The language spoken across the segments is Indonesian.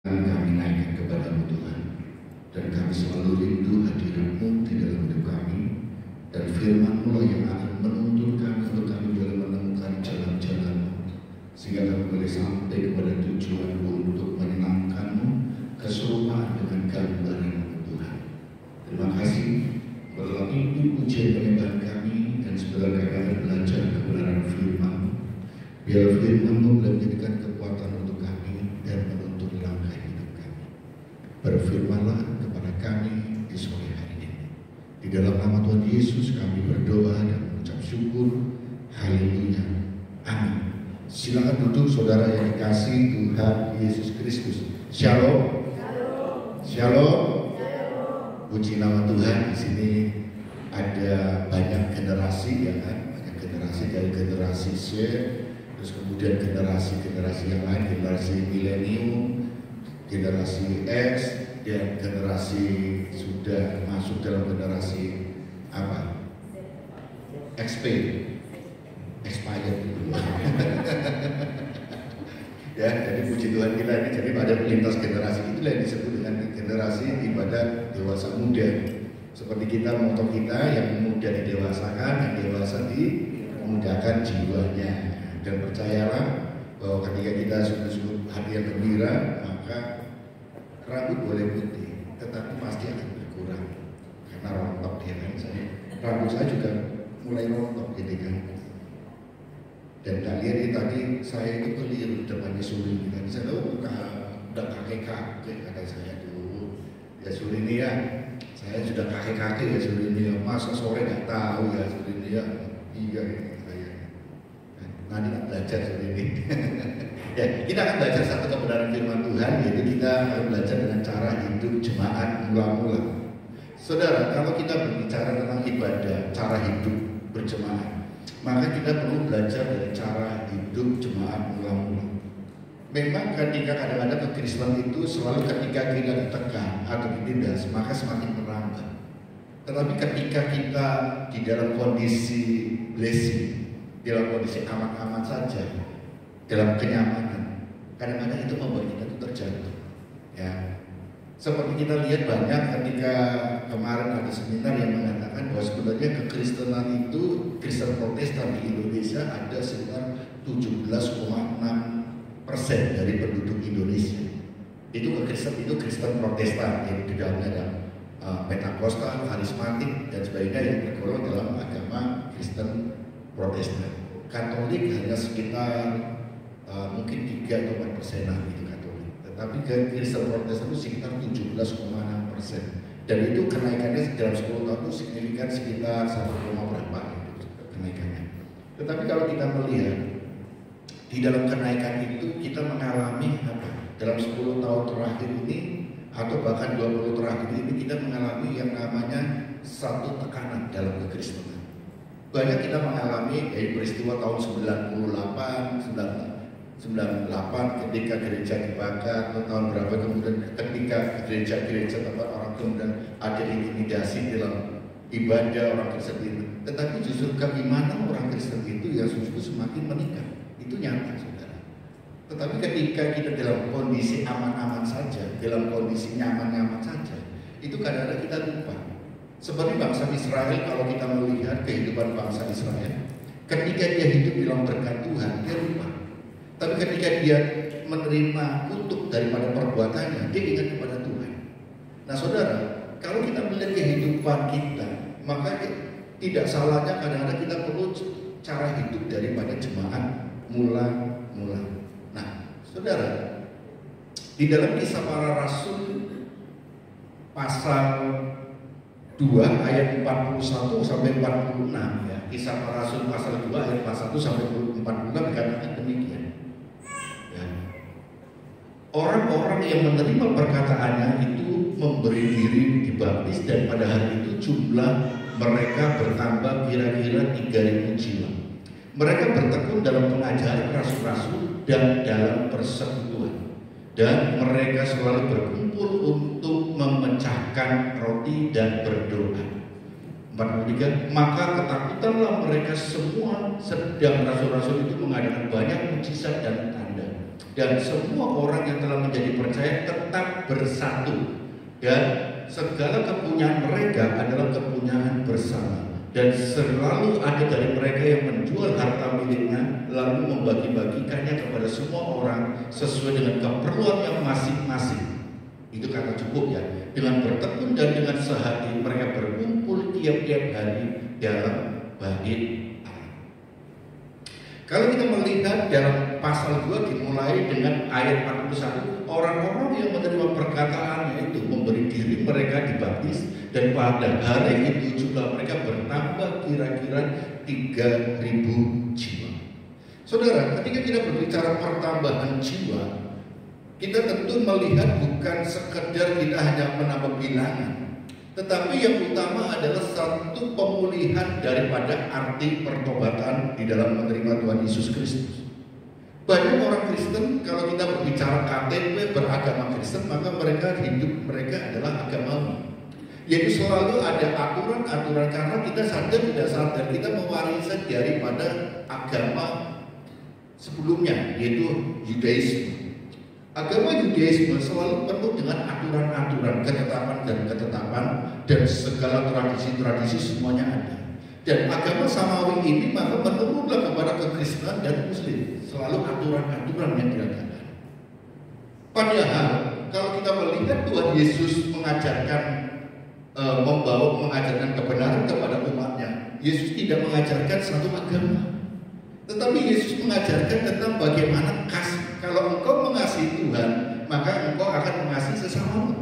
Kami naikkan kepada-Mu Tuhan, dan kami selalu rindu hadirat-Mu di dalam hidup kami, dan firman-Mu lah yang akan menuntun kami untuk kami boleh menemukan jalan-jalan-Mu, sehingga kami boleh sampai kepada tujuan-Mu untuk menyenangkan-Mu, keserupaan dengan gambaran-Mu Tuhan. Terima kasih dalam mimpi pujian penyembahan kami, dan sebentar kami akan belajar kebenaran firman-Mu. Biar firman-Mu boleh menjadikan kekuatan untuk kami dan menuntun langkah hidup kami. Berfirmanlah kepada kami di sore hari ini. Di dalam nama Tuhan Yesus kami berdoa dan mengucap syukur. Haleluya. Amin. Silakan duduk saudara yang dikasihi Tuhan Yesus Kristus. Shalom. Shalom. Puji nama Tuhan. Di sini ada banyak generasi, ya kan? Banyak generasi, dari generasi Z, terus kemudian generasi-generasi yang lain, generasi milenium, generasi X, dan generasi sudah masuk dalam generasi apa? XP, expired. Ya, jadi puji Tuhan kita ini jadi pada lintas generasi itulah yang disebut dengan generasi ibadah dewasa muda. Seperti kita moto kita, yang muda didewasakan, yang dewasa dimudahkan jiwanya. Dan percayalah bahwa ketika kita sungguh-sungguh hati yang gembira, maka rambut boleh putih, tetapi pasti akan berkurang karena rontok, ya kan? Rambut saya juga mulai rontok gitu kan. Dan kalian ini tadi saya itu keliru depannya Suri, kan? Saya tahu udah kakek-kakek kata saya dulu. Ya Suri ini ya, saya sudah kakek-kakek ya Suri ini ya. Masa sore nggak tahu ya Suri ini ya? Iya saya. Nanti kita belajar seperti ini. Ya, kita akan belajar satu kebenaran firman Tuhan, yaitu kita akan belajar dengan cara hidup jemaat mula-mula. Saudara, kalau kita berbicara tentang ibadah, cara hidup berjemaat, maka kita perlu belajar dari cara hidup jemaat mula-mula. Memang ketika kadang-kadang kekristenan itu selalu ketika kita ditekan atau ditindas, maka semakin merambat. Tetapi ketika kita di dalam kondisi blessing, dalam kondisi aman-aman saja, dalam kenyamanan, kadang-kadang itu membuat kita itu terjatuh. Ya, seperti kita lihat banyak ketika kemarin ada seminar yang mengatakan bahwa sebenarnya kekristenan itu, Kristen Protestan di Indonesia ada sekitar 17,6% dari penduduk Indonesia. Itu Kristen Protestan yang di dalamnya ada Pentakosta, karismatik dan sebagainya yang tergolong dalam agama Kristen Protestan. Katolik hanya sekitar mungkin 3 atau 4% gitu Katolik. Tetapi Kristen Protestan itu sekitar 17,6%. Dan itu kenaikannya dalam 10 tahun itu signifikan sekitar 1, berapa gitu kenaikannya. Tetapi kalau kita melihat di dalam kenaikan itu kita mengalami apa? Dalam 10 tahun terakhir ini atau bahkan 20 terakhir ini kita mengalami yang namanya satu tekanan dalam kekristenan. Banyak kita mengalami peristiwa tahun 98 ketika gereja dibakar, atau tahun berapa kemudian ketika gereja tempat orang kemudian ada intimidasi dalam ibadah orang Kristen itu. Tetapi justru keimanan orang Kristen itu yang justru semakin meningkat. Itu nyata, saudara. Tetapi ketika kita dalam kondisi aman-aman saja, dalam kondisi nyaman-nyaman saja, itu kadang-kadang kita lupa. Seperti bangsa Israel, kalau kita melihat kehidupan bangsa Israel, ketika dia hidup dalam berkat Tuhan, dia lupa. Tapi ketika dia menerima kutuk daripada perbuatannya, dia ingat kepada Tuhan. Nah saudara, kalau kita melihat kehidupan kita, maka tidak salahnya kadang-kadang kita perlu cara hidup daripada jemaat mula-mula. Nah saudara, di dalam Kisah Para Rasul pasal 2 ayat 41 sampai 46 ya. Kisah Para Rasul pasal 2 ayat 41 sampai 46 dikatakan demikian. Ya. Orang-orang yang menerima perkataannya itu memberi diri dibaptis, dan pada hari itu jumlah mereka bertambah kira-kira 3.000 jiwa. Mereka bertekun dalam pengajaran rasul-rasul dan dalam persekutuan, dan mereka selalu berkumpul untuk memecahkan roti dan berdoa. 43, maka ketakutanlah mereka semua, sedang rasul-rasul itu mengadakan banyak mujizat dan tanda. Dan semua orang yang telah menjadi percaya tetap bersatu. Dan segala kepunyaan mereka adalah kepunyaan bersama. Dan selalu ada dari mereka yang menjual harta miliknya lalu membagi-bagikannya kepada semua orang sesuai dengan keperluan yang masing-masing. Itu kata cukup ya. Dengan bertekun dan dengan sehati mereka berkumpul tiap-tiap hari dalam bait Allah. Kalau kita melihat dalam pasal 2 dimulai dengan ayat 41, orang-orang yang menerima perkataannya itu memberi diri mereka dibaptis, dan pada hari itu jumlah mereka bertambah kira-kira 3.000 jiwa. Saudara, ketika kita berbicara pertambahan jiwa, kita tentu melihat bukan sekedar kita hanya menambah bilangan, tetapi yang utama adalah satu pemulihan daripada arti pertobatan di dalam menerima Tuhan Yesus Kristus. Banyak orang Kristen kalau kita berbicara KTP beragama Kristen, maka hidup mereka adalah agamawi. Yaitu selalu ada aturan-aturan karena kita sadar tidak sadar kita mewarisi daripada agama sebelumnya, yaitu Yudaisme. Agama Yudaisme selalu penuh dengan aturan-aturan, ketetapan dan segala tradisi-tradisi semuanya ada. Dan agama Samawi ini maka menurunlah kepada kekristenan dan Muslim, selalu aturan-aturan yang dilakukan. Padahal kalau kita melihat Tuhan Yesus mengajarkan mengajarkan kebenaran kepada umatnya, Yesus tidak mengajarkan satu agama, tetapi Yesus mengajarkan tentang bagaimana kasih. Kalau engkau mengasihi Tuhan, maka engkau akan mengasihi sesamamu.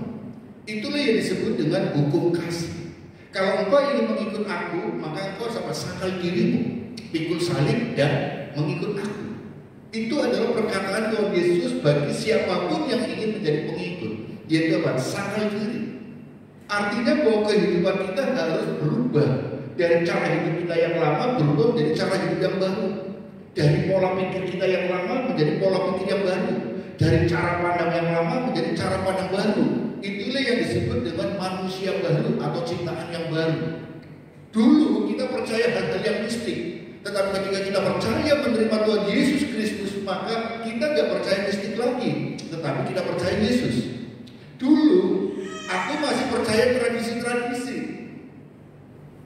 Itulah yang disebut dengan hukum kasih. Kalau engkau ingin mengikut aku, maka engkau harus sakal dirimu, pikul salib dan mengikut aku. Itu adalah perkataan Tuhan Yesus bagi siapapun yang ingin menjadi pengikut. Yaitu apa? Sakal diri. Artinya bahwa kehidupan kita harus berubah dari cara hidup kita yang lama berubah menjadi cara hidup yang baru. Dari pola pikir kita yang lama menjadi pola pikir yang baru. Dari cara pandang yang lama menjadi cara pandang baru. Itulah yang disebut dengan manusia baru atau ciptaan yang baru. Dulu kita percaya hal-hal yang mistik, tetapi ketika kita percaya menerima Tuhan Yesus Kristus, maka kita gak percaya mistik lagi, tetapi kita percaya Yesus. Dulu aku masih percaya tradisi-tradisi,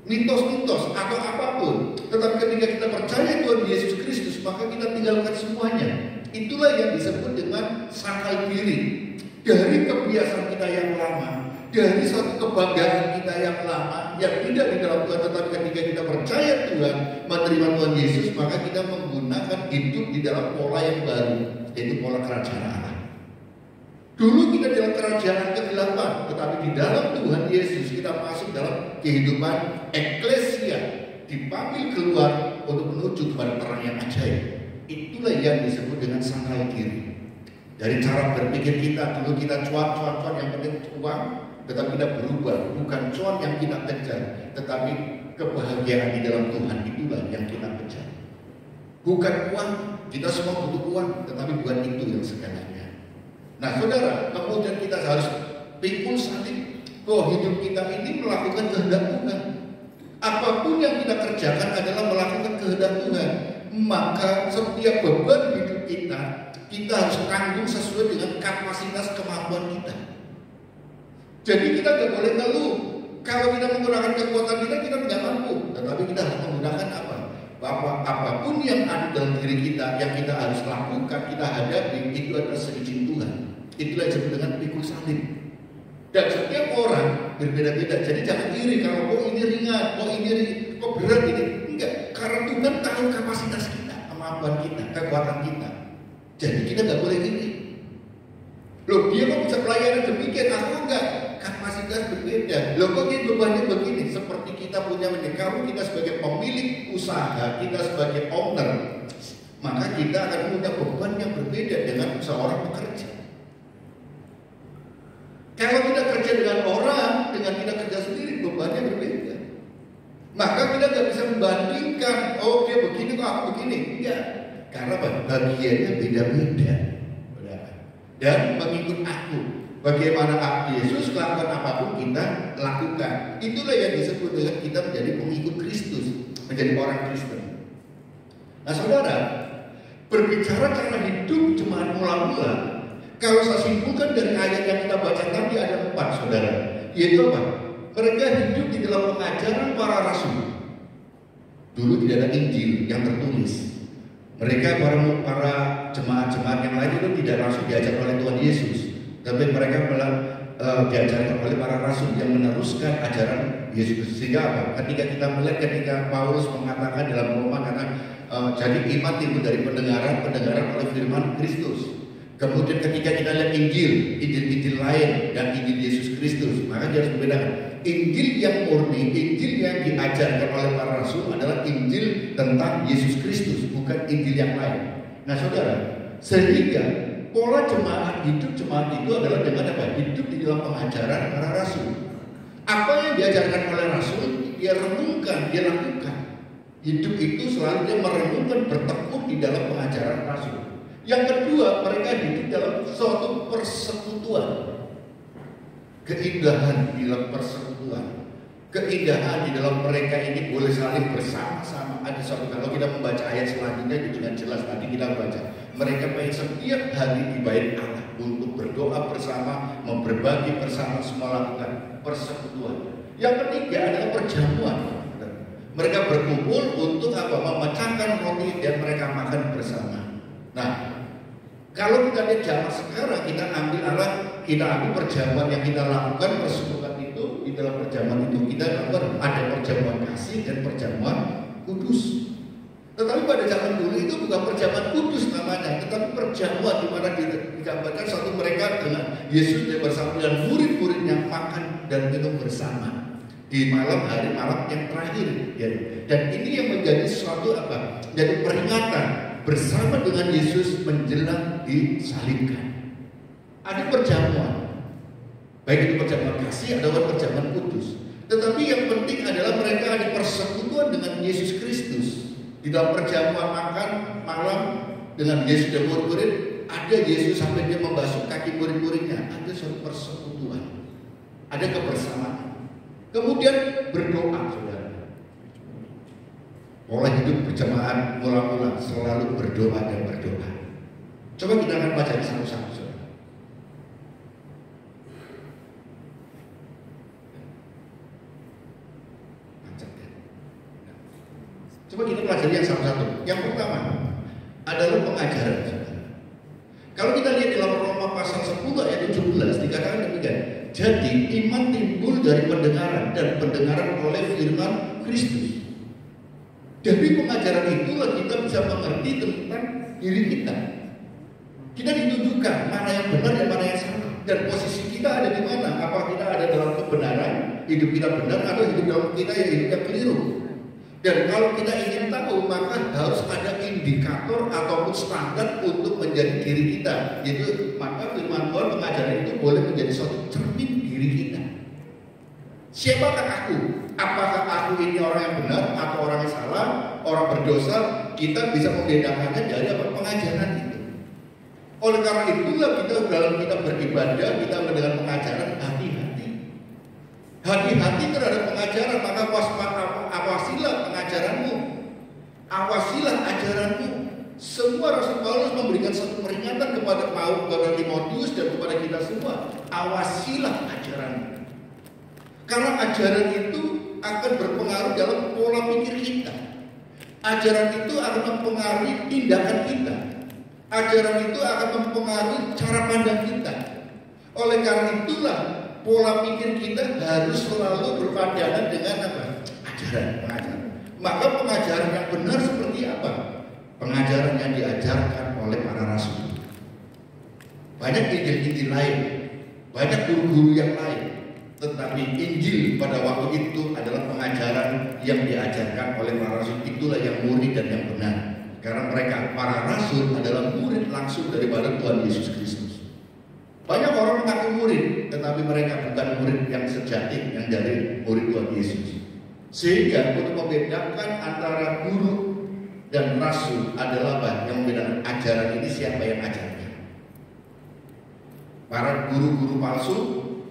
mitos-mitos atau apapun, tetapi ketika kita percaya Tuhan Yesus Kristus, maka kita tinggalkan semuanya. Itulah yang disebut dengan sakal diri. Dari kebiasaan kita yang lama, dari satu kebanggaan kita yang lama yang tidak di dalam Tuhan, tetapi ketika kita percaya Tuhan, menerima Tuhan Yesus, maka kita menggunakan hidup di dalam pola yang baru, yaitu pola kerajaan Allah. Dulu kita dalam kerajaan kegelapan, tetapi di dalam Tuhan Yesus kita masuk dalam kehidupan eklesia, dipanggil keluar untuk menuju kepada terang yang ajaib. Itulah yang disebut dengan sakal diri. Dari cara berpikir kita, dulu kita cuan yang penting uang, tetapi kita berubah. Bukan cuan yang kita kejar, tetapi kebahagiaan di dalam Tuhan itulah yang kita kejar. Bukan uang, kita semua butuh uang, tetapi bukan itu yang segalanya. Nah saudara, kemudian kita harus pikul salib bahwa hidup kita ini melakukan kehendak Tuhan. Apapun yang kita kerjakan adalah melakukan kehendak Tuhan. Maka setiap beban hidup kita harus tanggung sesuai dengan kapasitas kemampuan kita. Jadi kita tidak boleh ngeluh. Kalau kita menggunakan kekuatan kita tidak mampu. Tetapi kita harus menggunakan apa? Apapun yang ada dalam diri kita, yang kita harus lakukan, kita hadapi, itu adalah seizin Tuhan. Itulah yang disebut dengan pikul salib. Dan setiap orang berbeda-beda. Jadi jangan iri kalau kok ini ringan, kok berat ini. Enggak, karena Tuhan tahu kapasitas kita, kemampuan kita, kekuatan kita. Jadi kita nggak boleh iri. Loh, dia kok bisa pelayanan demikian, aku enggak. Kapasitas berbeda. Loh, kok dia bebannya begini? Seperti kita punya kalau kita sebagai pemilik usaha, kita sebagai owner, maka kita akan punya beban yang berbeda dengan seorang pekerja. Kalau kita kerja dengan orang, dengan kita kerja sendiri, bebannya berbeda. Maka kita nggak bisa membandingkan, oh dia begini kok aku begini. Enggak. Karena bagiannya beda-beda. Dan mengikut aku, bagaimana Yesus lakukan apapun kita lakukan. Itulah yang disebut dengan kita menjadi pengikut Kristus, menjadi orang Kristen. Nah saudara, Berbicara cara hidup jemaat mula-mula, kalau saya simpulkan dari ayat yang kita baca tadi ada 4, saudara. Yaitu apa? Mereka hidup di dalam pengajaran para rasul. Dulu tidak ada Injil yang tertulis. Mereka para jemaat-jemaat yang lain itu tidak langsung diajar oleh Tuhan Yesus, tapi mereka diajarkan oleh para rasul yang meneruskan ajaran Yesus. Sehingga apa? Ketika Paulus mengatakan dalam Roma, jadi iman timbul dari pendengaran oleh firman Kristus. Kemudian ketika kita lihat Injil lain dan Injil Yesus Kristus, maka dia harus membedakan. Injil yang murni, Injil yang diajarkan oleh para rasul adalah Injil tentang Yesus Kristus, bukan Injil yang lain. Nah saudara, sehingga pola hidup jemaat itu adalah dengan apa? Hidup di dalam pengajaran para rasul. Apa yang diajarkan oleh rasul, dia renungkan, dia lakukan. Hidup itu selalu dia merenungkan, bertekun di dalam pengajaran rasul. Yang kedua, mereka hidup dalam suatu persekutuan. Keindahan di dalam persekutuan, keindahan di dalam mereka ini boleh saling bersama-sama. Ada suatu, kalau kita membaca ayat selanjutnya itu dengan jelas tadi kita baca, mereka pengen setiap hari di bait Allah untuk berdoa bersama, berbagi bersama, semua lakukan persekutuan. Yang ketiga adalah perjamuan. Mereka berkumpul untuk apa? Memecahkan roti dan mereka makan bersama. Nah, kalau kita lihat zaman sekarang, kita ambil perjamuan yang kita lakukan, persekutuan itu, di dalam perjamuan itu kita lakukan ada perjamuan kasih dan perjamuan kudus. Tetapi pada zaman dulu itu bukan perjamuan kudus namanya, tetapi perjamuan di mana digambarkan suatu mereka dengan Yesus dia bersama dengan murid-muridnya makan dan minum bersama di malam yang terakhir. Ya. Dan ini yang menjadi suatu apa? Jadi peringatan bersama dengan Yesus menjelang disalibkan. Ada perjamuan, baik itu perjamuan kasih atau perjamuan kudus. Tetapi yang penting adalah mereka ada persekutuan dengan Yesus Kristus. Di dalam perjamuan makan malam dengan Yesus dan murid-murid, ada Yesus sampai dia membasuh kaki murid-muridnya. Ada suatu persekutuan, ada kebersamaan. Kemudian berdoa, saudara. Pola hidup berjemaat mula-mula selalu berdoa dan berdoa. Coba kita akan baca satu-satu, saudara. Coba kita pelajari yang satu-satu. Yang pertama adalah pengajaran, saudara. Kalau kita lihat dalam Roma pasal 10 ayat 17 dikatakan demikian. Jadi iman timbul dari pendengaran dan pendengaran oleh firman Kristus. Dari pengajaran itulah kita bisa mengerti tentang diri kita. Kita ditunjukkan mana yang benar dan mana yang salah, dan posisi kita ada di mana. Apa kita ada dalam kebenaran, hidup kita benar, atau hidup dalam kita yang hidup yang keliru. Dan kalau kita ingin tahu, maka harus ada indikator ataupun standar untuk menjadi diri kita. Yaitu maka firman Tuhan pengajaran itu boleh menjadi suatu cermin diri kita. Siapakah aku? Apakah aku ini orang yang benar atau orang yang salah, orang berdosa? Kita bisa membedakannya dari apa? Pengajaran itu. Oleh karena itulah kita dalam kita beribadah, kita mendengar pengajaran, hati-hati. Hati-hati terhadap pengajaran, maka awasilah pengajaranmu. Awasilah ajaranmu. Semua Rasul Paulus memberikan satu peringatan kepada Timotius dan kepada kita semua. Awasilah ajaranmu. Karena ajaran itu akan berpengaruh dalam pola pikir kita. Ajaran itu akan mempengaruhi tindakan kita. Ajaran itu akan mempengaruhi cara pandang kita. Oleh karena itulah pola pikir kita harus selalu berpadangan dengan apa? Pengajaran. Maka pengajaran yang benar seperti apa? Pengajaran yang diajarkan oleh para rasul. Banyak Injil lain, banyak guru-guru yang lain. Tetapi Injil pada waktu itu adalah pengajaran yang diajarkan oleh para rasul. Itulah yang murni dan yang benar. Karena mereka, para rasul adalah murid langsung daripada Tuhan Yesus Kristus. Banyak orang mengaku murid, tetapi mereka bukan murid yang sejati, yang dari murid Tuhan Yesus. Sehingga untuk membedakan antara guru dan rasul adalah apa? Yang membedakan ajaran ini siapa yang ajarkan. Para guru-guru palsu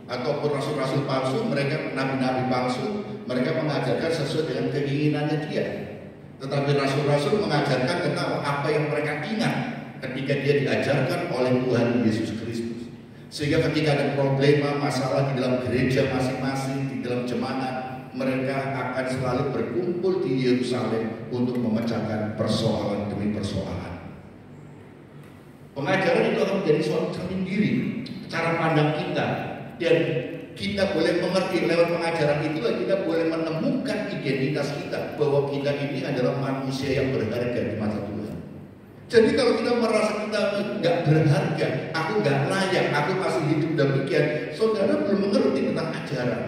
ataupun rasul-rasul palsu, mereka nabi-nabi palsu, mereka mengajarkan sesuai dengan keinginannya dia. Tetapi rasul-rasul mengajarkan tentang apa yang mereka ingat ketika dia diajarkan oleh Tuhan Yesus Kristus. Sehingga ketika ada problema, masalah di dalam gereja masing-masing, di dalam jemaat, mereka akan selalu berkumpul di Yerusalem untuk memecahkan persoalan demi persoalan. Pengajaran itu akan menjadi suatu cermin diri, cara pandang kita, dan kita boleh mengerti lewat pengajaran itulah kita boleh menemukan identitas kita bahwa kita ini adalah manusia yang berharga di mata Tuhan. Jadi kalau kita merasa kita nggak berharga, aku nggak layak, aku masih hidup demikian, saudara belum mengerti tentang ajaran.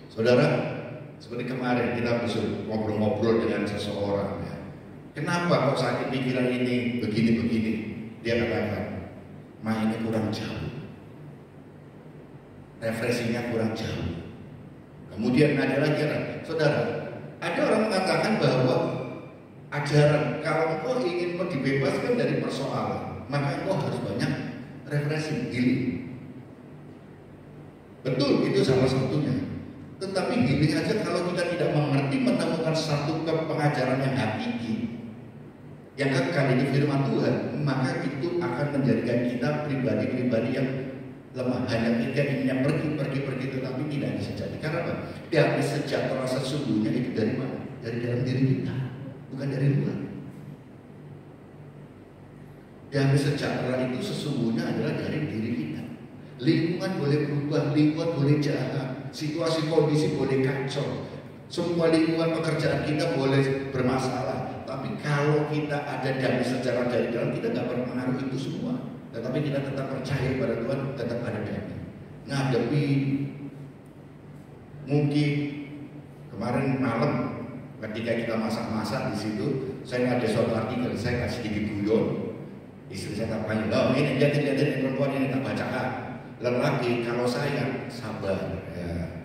Saudara, seperti kemarin kita ngobrol-ngobrol dengan seseorang, ya. Kenapa kok sakit pikiran ini begini-begini? Dia katakan, mainnya kurang jauh, refreshingnya kurang jauh. Kemudian ada lagi, saudara, ada orang mengatakan bahwa ajaran kalau engkau ingin dibebaskan dari persoalan, maka engkau harus banyak refreshing, healing. Betul, itu salah satunya. Tetapi healing aja kalau kita tidak mengerti menemukan satu pengajaran yang hakiki, yang kekal ini firman Tuhan, maka itu akan menjadikan kita pribadi-pribadi yang lemah. Hanya kita inginnya pergi, tetapi tidak bisa jadi. Karena apa? Damai sejahtera sesungguhnya itu dari mana? Dari dalam diri kita, bukan dari luar. Damai sejahtera itu sesungguhnya adalah dari diri kita. Lingkungan boleh berubah, lingkungan boleh jahat, situasi kondisi boleh kacau, semua lingkungan pekerjaan kita boleh bermasalah. Tapi kalau kita ada damai sejahtera dari dalam, kita nggak berpengaruh itu semua. Tetapi kita tetap percaya pada Tuhan, tetap ada damai. Ngadepi mungkin kemarin malam ketika kita masak-masak di situ, saya ada suatu artikel, saya kasih sedikit guyon. Istri saya tak panggil, oh ini lihatin perempuan ini tak bacakan. Lelaki kalau sayang sabar, ya.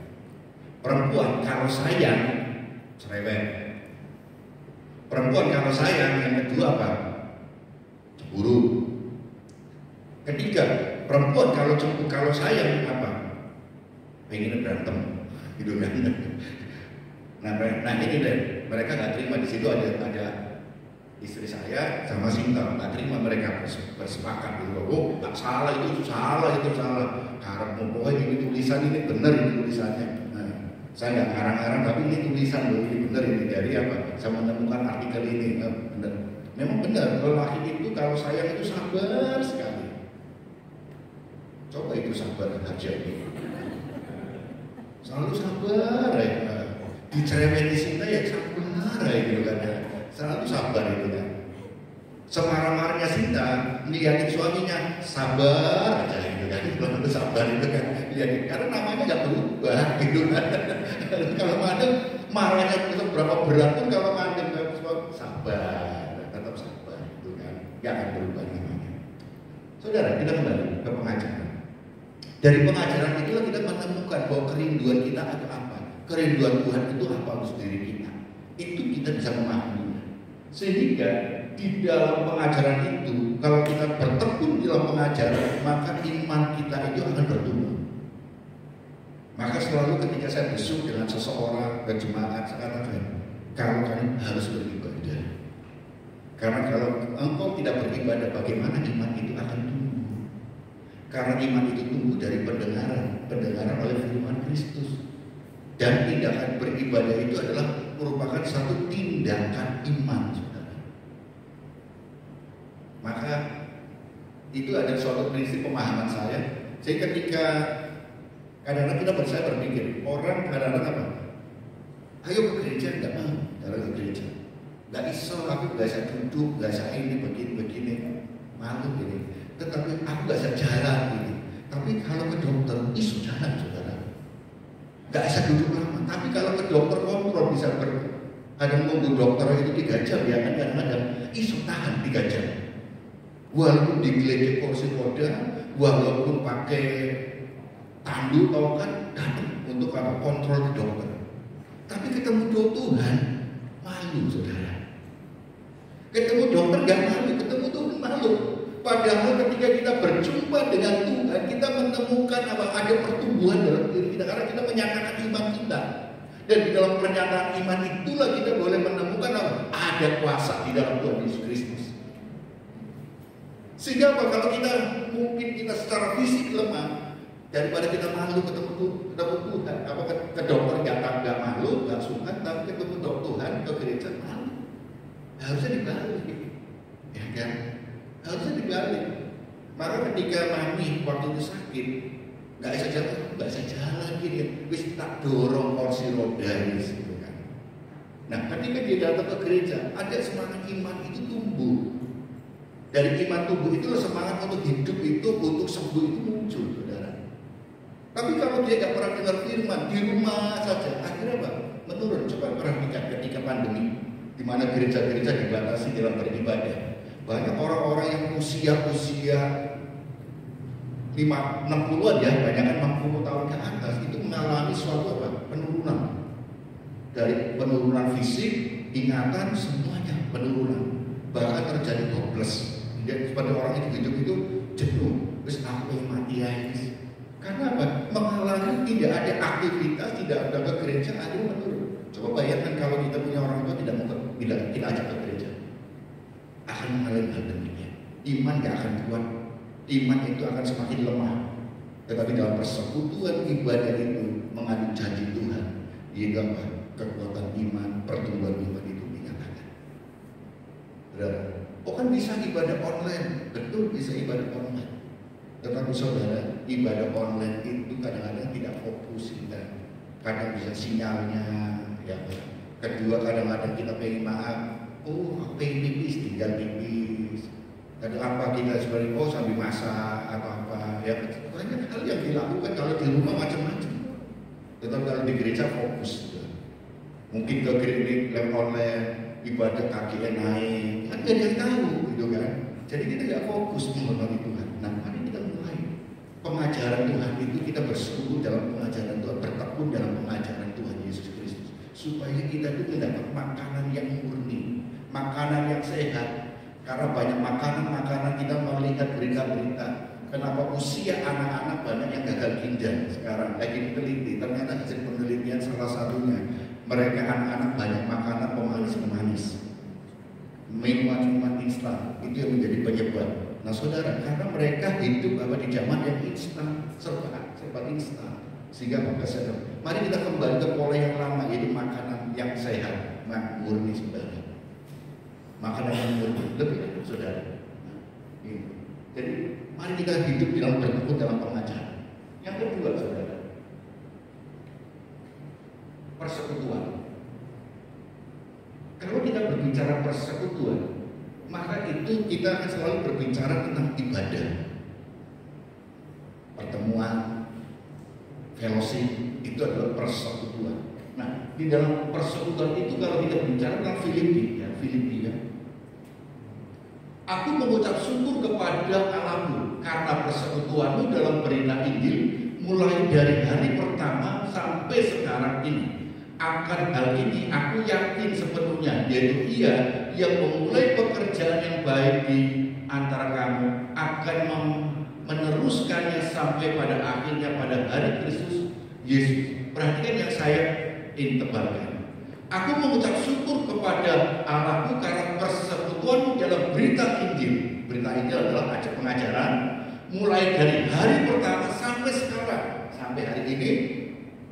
Perempuan kalau sayang cerewet. Perempuan kalau sayang, yang kedua apa? Cemburu. Ketiga, perempuan kalau sayang apa? Pengen berantem, gitu kan? Nah ini deh, mereka nggak terima. Di situ ada istri saya sama Sinta nggak terima, mereka bersepakat gitu. Oh, nggak salah itu salah. Karena pokoknya ini tulisan ini benar ini tulisannya. Saya nggak ngarang-ngarang, tapi ini tulisan loh, ini benar ini dari apa? Saya menemukan artikel ini, benar. Memang benar, lelaki itu kalau sayang itu sabar sekali. Coba itu sabar aja nih. Selalu sabar ya. Dicereweti Sinta ya sabar ya gitu kan ya. Selalu sabar itu kan. Semarah-marahnya Sinta lihatin suaminya sabar aja gitu kan. Belum sabar itu kan. Lihatin karena namanya nggak berubah gitu kan. Kalau mandek marahnya itu berapa berat pun kalau mandek sabar, tetap sabar itu kan. Nggak akan berubah namanya. Saudara, kita kembali ke pengajaran. Dari pengajaran itulah kita menemukan bahwa kerinduan kita itu apa. Kerinduan Tuhan itu apa untuk diri kita. Itu kita bisa memahami. Sehingga di dalam pengajaran itu, kalau kita bertekun di dalam pengajaran, maka iman kita itu akan bertumbuh. Maka selalu ketika saya besuk dengan seseorang ke jemaat, saya katakan, kalau kalian harus beribadah. Karena kalau engkau tidak beribadah, bagaimana iman itu akan tumbuh? Karena iman itu tumbuh dari pendengaran oleh firman Kristus. Dan tindakan beribadah itu adalah merupakan satu tindakan iman, saudara. Maka itu ada suatu prinsip pemahaman saya. Jadi ketika kadang-kadang saya berpikir, orang kadang-kadang apa? Ayo ke gereja, enggak mau, ke gereja. Enggak iso, aku enggak bisa duduk, enggak bisa ini, begini, malu gini. Tetapi aku enggak bisa jalan gini. Tapi kalau ke dokter, iso jalan, saudara. Enggak bisa duduk lama. Tapi kalau ke dokter kontrol bisa kadang nunggu dokter itu 3 jam ya kan kadang-kadang iso tahan 3 jam. Walaupun digeletek kursi roda, walaupun pakai tandu tau kan datang untuk apa kontrol ke dokter. Tapi ketemu Tuhan malu, saudara. Ketemu dokter gak malu, ketemu Tuhan malu. Padahal ketika kita berjumpa dengan Tuhan, kita menemukan apa ada pertumbuhan dalam diri kita karena kita menyatakan iman kita. Dan di dalam pernyataan iman itulah kita boleh menemukan ada kuasa di dalam Tuhan Yesus Kristus. Sehingga apa? Kalau kita secara fisik lemah, daripada kita malu ketemu Tuhan, apa ke dokter nggak malu, nggak suka, tapi ketemu Tuhan ke gereja malu. Harusnya dibalik, ya kan? Harusnya dibalik. Maka ketika mami waktu itu sakit, nggak bisa jalan gini, wis tak dorong kursi roda gitu kan. Nah, ketika dia datang ke gereja, ada semangat iman itu tumbuh. Dari iman tumbuh itu semangat untuk hidup itu, untuk sembuh itu muncul, saudara. Tapi kalau dia nggak pernah dengar firman di rumah saja, akhirnya apa? Menurun. Coba perhatikan ketika pandemi, di mana gereja-gereja dibatasi dalam beribadah. Banyak orang-orang yang usia 60-an ya, banyak kan 60 tahun ke atas, itu mengalami suatu apa? Penurunan. Dari penurunan fisik, ingatan, semuanya penurunan. Bahkan terjadi hopeless. Dia seperti orang itu hidup itu jenuh. Terus aku yang mati ya ini. Karena apa? Mengalami tidak ada aktivitas, tidak ada ke gereja, akhirnya menurun. Coba bayangkan kalau kita punya orang tua tidak ajak ke gereja, akan mengalami hal demikian. Iman gak akan kuat. Iman itu akan semakin lemah. Tetapi dalam persekutuan ibadah itu mengandung janji Tuhan, yaitu apa? Kekuatan iman, pertumbuhan iman itu dinyatakan. Oh kan bisa ibadah online, betul bisa ibadah online. Tetapi saudara, ibadah online itu kadang-kadang tidak fokus kita. Kadang bisa sinyalnya, ya. Kedua kadang-kadang kita pengen maaf, aku pengen pipis, tinggal pipis. Kadang apa kita sebenarnya sambil masak atau apa, ya banyak hal yang dilakukan kalau di rumah macam-macam. Tetapi kalau di gereja fokus, ya. Mungkin ke gereja online, ibadah KGN naik, kan gak ada yang tahu gitu kan. Jadi kita gak fokus menghormati Tuhan. Nah, mari kita mulai pengajaran Tuhan itu, kita bersekutu dalam pengajaran Tuhan, bertekun dalam pengajaran Tuhan Yesus Kristus, supaya kita itu mendapat makanan yang murni, makanan yang sehat. Karena banyak makanan kita melihat berita-berita, kenapa usia anak-anak banyak yang gagal ginjal sekarang. Lagi diteliti, ternyata hasil penelitian salah satunya, mereka anak-anak banyak makanan pemanis-pemanis, minuman instan, itu yang menjadi penyebab. Nah saudara, karena mereka hidup di zaman yang instan, serba instan, sehingga mereka sadar. Mari kita kembali ke pola yang lama, yaitu makanan yang sehat, murni saudara. Makanan yang murni, lebih saudara. Jadi mari kita hidup dalam bertekun dalam pengajaran. Yang kedua saudara, persekutuan. Kalau kita berbicara persekutuan, maka itu kita akan selalu berbicara tentang ibadah, pertemuan, fellowship, itu adalah persekutuan. Nah, di dalam persekutuan itu kalau kita bicara tentang Filipi ya. Aku mengucap syukur kepada Allahmu karena persekutuanmu dalam berita Injil mulai dari hari pertama sampai sekarang ini. Akan hal ini aku yakin sepenuhnya, yaitu Ia yang memulai pekerjaan yang baik di antara kamu akan meneruskannya sampai pada akhirnya pada hari Kristus Yesus. Perhatikan yang saya tebalkan. Aku mengucap syukur kepada Allahku karena persekutuanmu dalam berita Injil. Berita Injil adalah pengajaran mulai dari hari pertama sampai sekarang, sampai hari ini,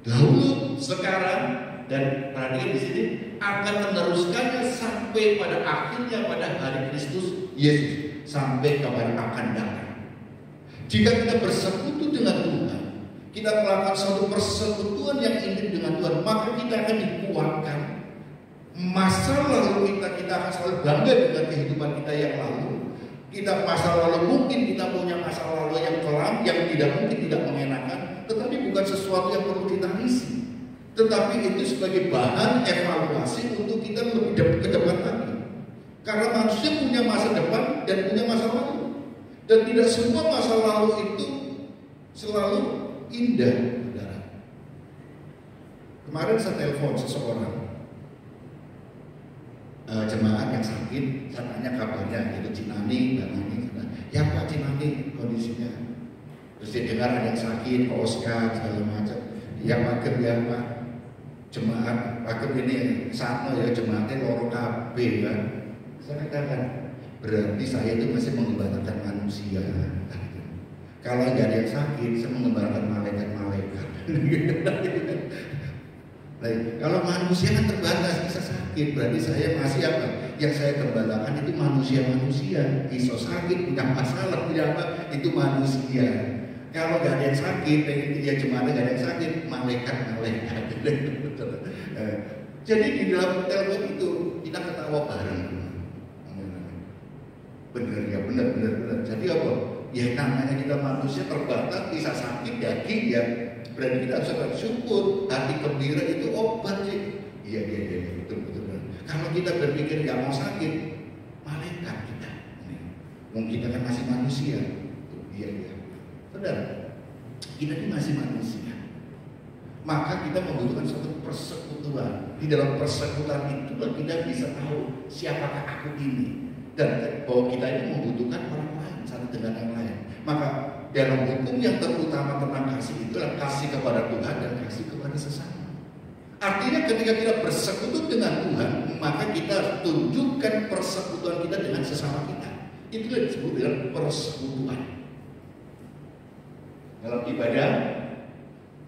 dahulu, sekarang. Dan perhatikan di sini akan meneruskannya sampai pada akhirnya pada hari Kristus Yesus, sampai kepada akan datang. Jika kita bersekutu dengan Tuhan, kita melakukan suatu persekutuan yang intim dengan Tuhan, maka kita akan dikuatkan. Masa lalu kita akan selalu bangga dengan kehidupan kita yang lalu. Kita masa lalu mungkin kita punya masa lalu yang kelam, yang tidak mungkin tidak mengenakan, tetapi bukan sesuatu yang perlu ditangisi. Tetapi itu sebagai bahan evaluasi untuk kita lebih ke depan lagi. Karena manusia punya masa depan dan punya masa lalu. Dan tidak semua masa lalu itu selalu indah, saudara. Kemarin saya telepon seseorang, jemaat yang sakit, saya tanya kabarnya, itu Cinani, ya Pak Cinani kondisinya. Terus dia dengar ada yang sakit, Pak Oscar, segala macam. Ya Pak, ya Pak. jemaat waktu ini sama ya jemaatnya loro kabeh kan. Saya katakan berarti saya itu masih mengembalakan manusia. Kalau nggak ada yang sakit, saya mengembalakan malaikat-malaikat. Nah, kalau manusia kan terbatas bisa sakit, berarti saya masih apa? Yang saya gembalakan itu manusia-manusia. Iso sakit punya masalah punya apa? Itu manusia. Kalau nggak ada yang sakit, ya jemaatnya nggak ada yang sakit, malaikat-malaikat. Jadi di dalam telepon itu kita ketawa bareng. Bener ya, bener. Jadi apa? Ya namanya kita manusia terbatas, bisa sakit daging ya. Berarti kita harus bersyukur. Hati gembira itu obat sih. Iya, betul. Kalau kita berpikir nggak mau sakit, malaikat kita. Mungkin kita kan masih manusia. Iya. Benar. Kita ini masih manusia. Maka kita membutuhkan suatu persekutuan. Di dalam persekutuan itu kita bisa tahu siapakah aku ini. Dan bahwa kita ini membutuhkan orang lain satu dengan yang lain. Maka dalam hukum yang terutama tentang kasih itu adalah kasih kepada Tuhan dan kasih kepada sesama. Artinya ketika kita bersekutu dengan Tuhan, maka kita tunjukkan persekutuan kita dengan sesama kita. Itulah disebut dengan persekutuan. Dalam ibadah,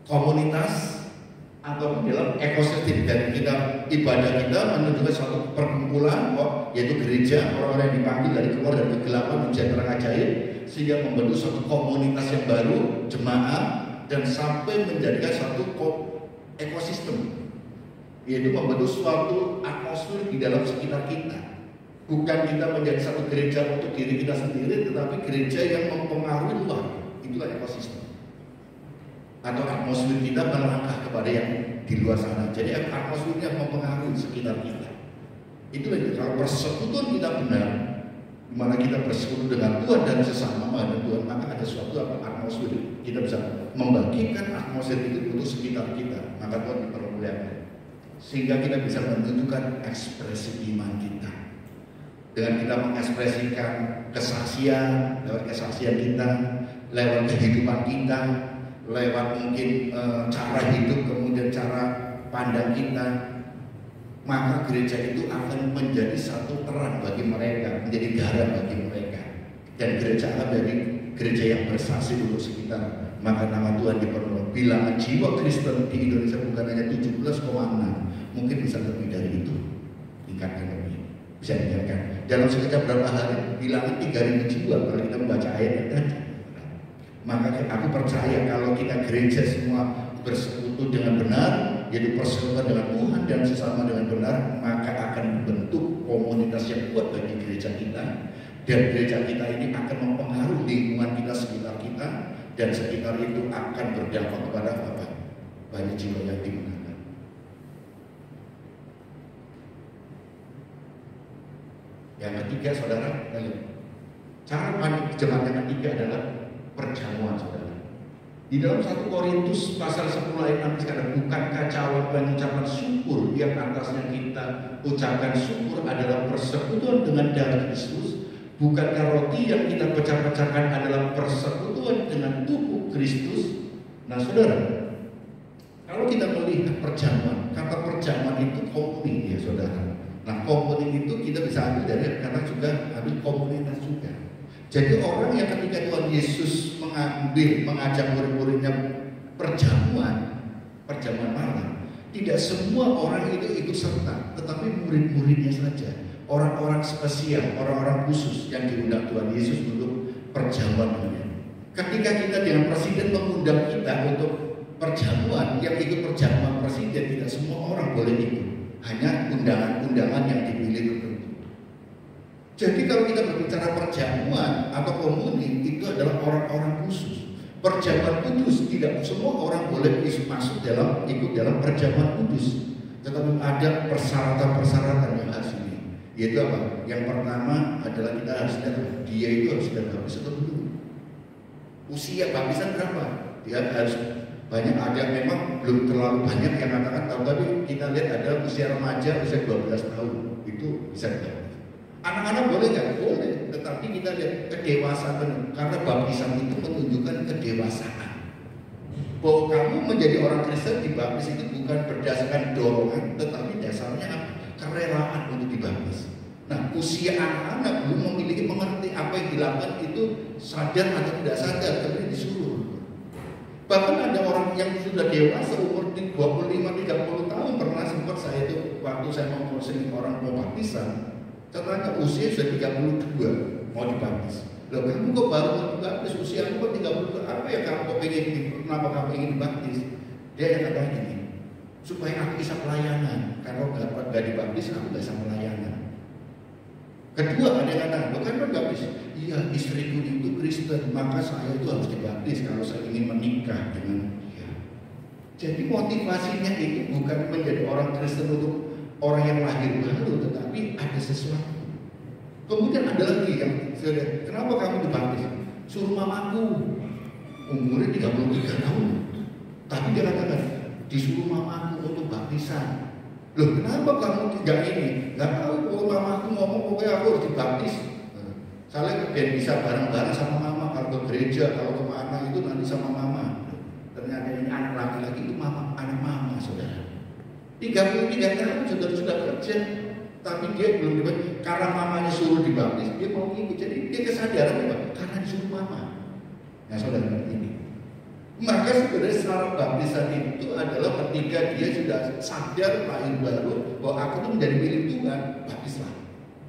komunitas, atau dalam ekosistem dan kita ibadah kita menunjukkan suatu perkumpulan, yaitu gereja, orang-orang yang dipanggil dari keluar dari kegelapan menjadi terang ajaib, sehingga membentuk suatu komunitas yang baru, jemaat, dan sampai menjadikan suatu ekosistem, yaitu membentuk suatu atmosfer di dalam sekitar kita. Bukan kita menjadi satu gereja untuk diri kita sendiri, tetapi gereja yang mempengaruhi luar. Itulah ekosistem. Atau atmosfer kita melangkah kepada yang di luar sana. Jadi atmosfernya mempengaruhi sekitar kita. Itulah kalau persekutuan kita benar, di mana kita bersekutu dengan Tuhan dan sesama dengan Tuhan, maka ada suatu atmosfer. Kita bisa membagikan atmosfer itu untuk sekitar kita. Maka Tuhan dipermuliakan. Sehingga kita bisa menunjukkan ekspresi iman kita. Dengan kita mengekspresikan kesaksian, lewat kesaksian kita, lewat kehidupan kita, lewat mungkin cara hidup, kemudian cara pandang kita, maka gereja itu akan menjadi satu terang bagi mereka, menjadi garam bagi mereka, dan gereja akan menjadi gereja yang bersaksi untuk sekitar. Maka nama Tuhan dipermuliakan. Bilangan jiwa Kristen di Indonesia bukan hanya 17,6, mungkin bisa lebih dari itu, tingkatkan lebih, bisa dilihatkan. Dalam sekejap berapa hari, bilangan 3.000 jiwa kalau kita membaca ayat tadi. Maka aku percaya kalau kita gereja semua bersekutu dengan benar, yaitu persekutuan dengan Tuhan dan sesama dengan benar, maka akan membentuk komunitas yang kuat bagi gereja kita. Dan gereja kita ini akan mempengaruhi lingkungan kita, sekitar kita, dan sekitar itu akan berdampak kepada apa? Banyak jiwa yang dimenangkan. Yang ketiga, saudara, cara pandang jemaat yang ketiga adalah perjamuan, saudara. Di dalam 1 Korintus pasal 10 ayat 6 sekarang, bukankah cara mengucapkan syukur yang atasnya kita ucapkan syukur adalah persekutuan dengan darah Kristus? Bukankah roti yang kita pecah-pecahkan adalah persekutuan dengan tubuh Kristus? Nah, saudara, kalau kita melihat perjamuan, kata perjamuan itu komuni, ya saudara. Nah, komuni itu kita bisa ambil dari kata juga ambil komunitas juga. Jadi orang yang ketika Tuhan Yesus mengajak murid-muridnya perjamuan malam, tidak semua orang itu ikut serta, tetapi murid-muridnya saja, orang-orang spesial, orang-orang khusus yang diundang Tuhan Yesus untuk perjamuan dunia. Ketika kita dengan presiden mengundang kita untuk perjamuan, yang ikut perjamuan presiden tidak semua orang boleh ikut, hanya undangan-undangan yang dipilih tertentu. Jadi kalau kita berbicara perjamuan atau komuni, itu adalah orang-orang khusus. Perjamuan kudus tidak semua orang boleh masuk ikut dalam perjamuan kudus. Tetapi ada persyaratan-persyaratan yang harus ini. Yaitu apa? Yang pertama adalah kita harus lihat dia itu harus sudah habis atau belum. Usia baptisan berapa? Dia harus banyak, ada memang belum terlalu banyak yang katakan tahu, tapi kita lihat ada usia remaja, usia 12 tahun itu bisa kita. Anak-anak boleh nggak? Boleh, tetapi kita lihat kedewasaan, karena baptisan itu menunjukkan kedewasaan. bahwa kamu menjadi orang Kristen dibaptis itu bukan berdasarkan dorongan, tetapi dasarnya apa? Kerelaan untuk dibaptis. Nah, usia anak-anak belum memiliki mengerti apa yang dilakukan itu sadar atau tidak sadar, tapi disuruh. Bahkan ada orang yang sudah dewasa umur 25-30 tahun, pernah sempat saya itu waktu saya mau counseling orang mau baptisan, ternyata usia sudah 32 mau dibaptis. Loh, kamu kok baru mau dibaptis, usia kok 32, apa ya kamu kok pengen, kenapa kamu ingin dibaptis? Dia yang kata gini, supaya aku bisa pelayanan, kalau gak dibaptis aku gak bisa pelayanan. Kedua ada yang kata, lo kan baptis? Iya, istriku itu Kristen, maka saya itu harus dibaptis kalau saya ingin menikah dengan dia. Jadi motivasinya itu bukan menjadi orang Kristen untuk orang yang lahir baru, tetapi ada sesuatu. Kemudian ada lagi yang saya lihat, kenapa kamu dibaptis? Suruh mamaku, umurnya 33 tahun. Tapi dia katakan, disuruh mamaku untuk baptisan. Loh, kenapa kamu tidak ini? Gak tahu, kalau mamaku ngomong pokoknya aku harus dibaptis. Saya biar bisa bareng-bareng sama mama, kalau ke gereja, kalau kemana itu nanti sama mama. Ternyata ini anak laki-laki itu mama, anak mama, saudara. 33 tahun sudah kerja, tapi dia belum dibaptis. Karena mamanya suruh dibaptis, dia mau ikut. Jadi dia kesadaran apa? Karena disuruh mama. Nah, saudara ini. Maka sebenarnya syarat baptisan itu adalah ketika dia sudah sadar lahir baru bahwa aku itu menjadi milik Tuhan, baptislah.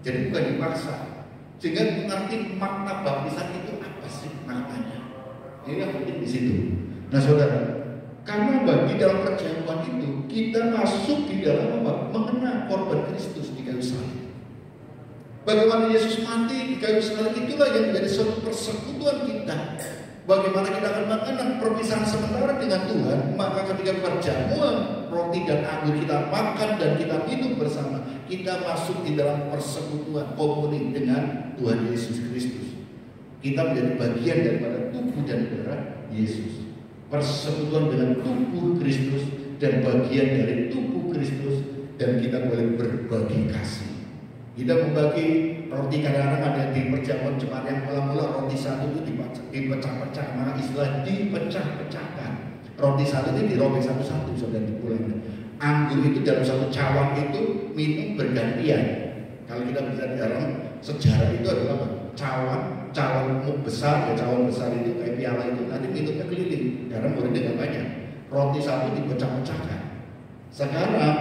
Jadi bukan dipaksa. Sehingga mengerti makna baptisan itu apa sih maknanya. Ini yang penting di situ. Nah, saudara, karena bagi dalam perjamuan itu kita masuk di dalam apa? Mengenang korban Kristus di kayu salib. Bagaimana Yesus mati di kayu salib itulah yang menjadi suatu persekutuan kita. Bagaimana kita akan mengenang perpisahan sementara dengan Tuhan, maka ketika perjamuan roti dan anggur kita makan dan kita minum bersama, kita masuk di dalam persekutuan komuni dengan Tuhan Yesus Kristus. Kita menjadi bagian daripada tubuh dan darah Yesus. Persekutuan dengan tubuh Kristus dan bagian dari tubuh Kristus, dan kita boleh berbagi kasih. Kita membagi roti, kadang-kadang ada di perjamuan jemaat yang mula-mula roti satu itu dipecah-pecah, mana istilah dipecah-pecahkan. Roti satu itu dirobek satu-satu, saudara, dipulangkan. Anggur itu dalam satu cawan itu minum bergantian. Kalau kita bicara dalam sejarah itu adalah apa? Cawan besar, ya cawan besar itu kayak piala itu nanti minumnya keliling karena muridnya nggak banyak. Roti satu dipecah-pecahkan. Sekarang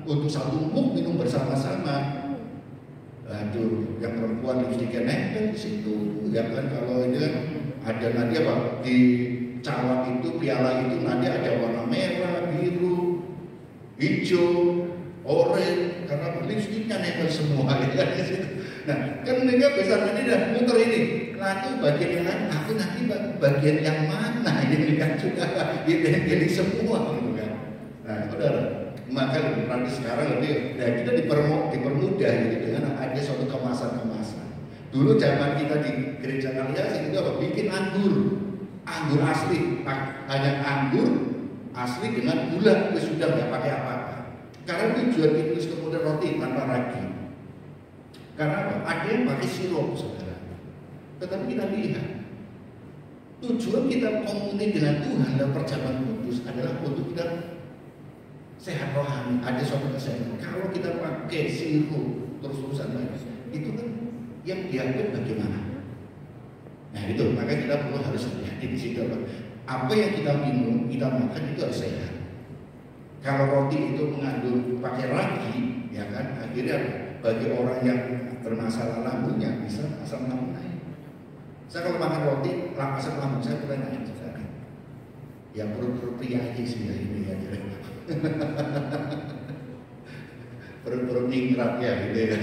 untuk satu muk minum bersama-sama. Aduh, yang perempuan lipstiknya nempel di situ, ya kan? Kalau ini kan ada nanti apa di cawan itu, piala itu nanti ada warna merah, biru, hijau, oranye, karena lipstiknya nempel semua, ya kan? Nah, kan mereka besar nanti dah muter ini. Nah, itu bagian yang lain, aku nanti bagian yang mana? Ini kan sudah dipilih semua, gitu kan? Nah, saudara. Maka nanti sekarang lebih, nah kita dipermudah gitu dengan ada suatu kemasan-kemasan. Dulu zaman kita di gereja Kaliasi itu apa? Bikin anggur asli, hanya anggur asli dengan gula, itu sudah nggak pakai apa-apa. Karena tujuan itu kemudian roti tanpa ragi. Karena apa? Ada yang pakai sirup, saudara. Tetapi kita lihat tujuan kita komuni dengan Tuhan dan perjamuan kudus adalah untuk kita sehat rohani, ada suatu kesehatan. Kalau kita pakai sirup terus-terusan lagi, itu kan yang diambil bagaimana? Nah itu, maka kita perlu harus hati-hati di situ. Apa yang kita minum, kita makan itu harus sehat. Kalau roti itu mengandung pakai ragi, ya kan, akhirnya bagi orang yang bermasalah lambungnya bisa asam lambung naik. Saya kalau makan roti, asam lambung saya mulai naik sekarang. Ya perut-perut pria aja sih ya ini ya. Perut-perut ningrat ya gitu ya.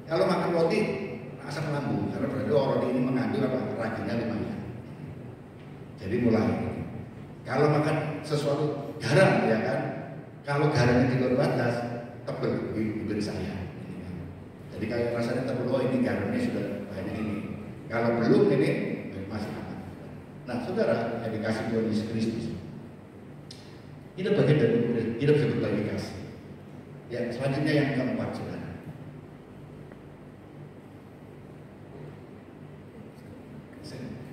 Kalau makan roti asam lambung, karena berarti roti ini mengandung apa? Raginya lumayan. Jadi mulai. Kalau makan sesuatu garam ya kan, kalau garamnya di luar batas tebel bibir saya. Jadi kalau rasanya tebel, oh ini garamnya sudah banyak ini. Kalau belum ini masih aman. Nah saudara, yang dikasih Tuhan Yesus Kristus, kita bagian dari murid, kita bisa berbagi kasih. Ya, selanjutnya yang keempat, saudara.